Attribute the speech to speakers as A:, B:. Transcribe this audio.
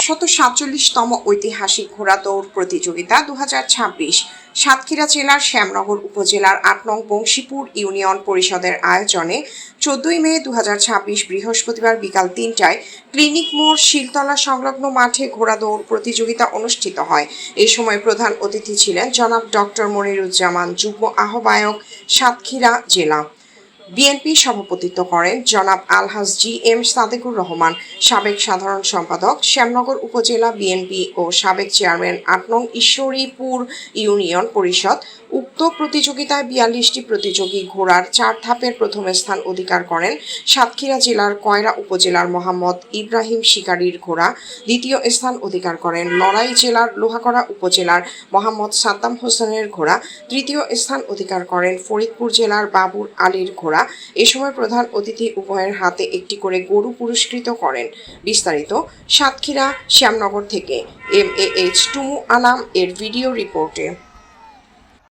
A: 147তম ঐতিহাসিক ঘোড়া দৌড় প্রতিযোগিতা 2026 সাতক্ষীরা জেলার শ্যামনগর উপজেলার ৮ নং বংশীপুর ইউনিয়ন পরিষদের আয়োজনে 14 মে 2026 বৃহস্পতিবার বিকাল 3টায় ক্লিনিক মোড় শিলতলা সংলগ্ন মাঠে ঘোড়া দৌড় প্রতিযোগিতা অনুষ্ঠিত হয়। এই সময় প্রধান অতিথি ছিলেন জনাব ডক্টর মনিরুজ্জামান, যুগ্ম আহ্বায়ক, সাতক্ষীরা জেলা বিএনপি সভাপতিত্ব করেন জনাব আলহাজ জি.এম. সাদেকুর রহমান, সাবেক সাধারণ সম্পাদক, শ্যামনগর উপজেলা বিএনপি ও সাবেক চেয়ারম্যান ৮ নং ঈশ্বরীপুর ইউনিয়ন পরিষদ। উক্ত প্রতিযোগিতায় 42টি প্রতিযোগী ঘোড়ার 4 ধাপের প্রথম স্থান অধিকার করেন সাতক্ষীরা জেলার কয়রা উপজেলার মোহাম্মদ ইব্রাহিম শিকারীর ঘোড়া, দ্বিতীয় স্থান অধিকার করেন লড়াই জেলার লোহাগড়া উপজেলার মোহাম্মদ সাদ্দাম হোসেনের ঘোড়া, তৃতীয় স্থান অধিকার করেন ফরিদপুর জেলার বাবুর আলীর ঘোড়া। এ সময় প্রধান অতিথি উভয়ের হাতে একটি করে গরু পুরস্কৃত করেন। বিস্তারিত সাতক্ষীরা শ্যামনগর থেকে MAH টুমু আনাম এর ভিডিও রিপোর্টে।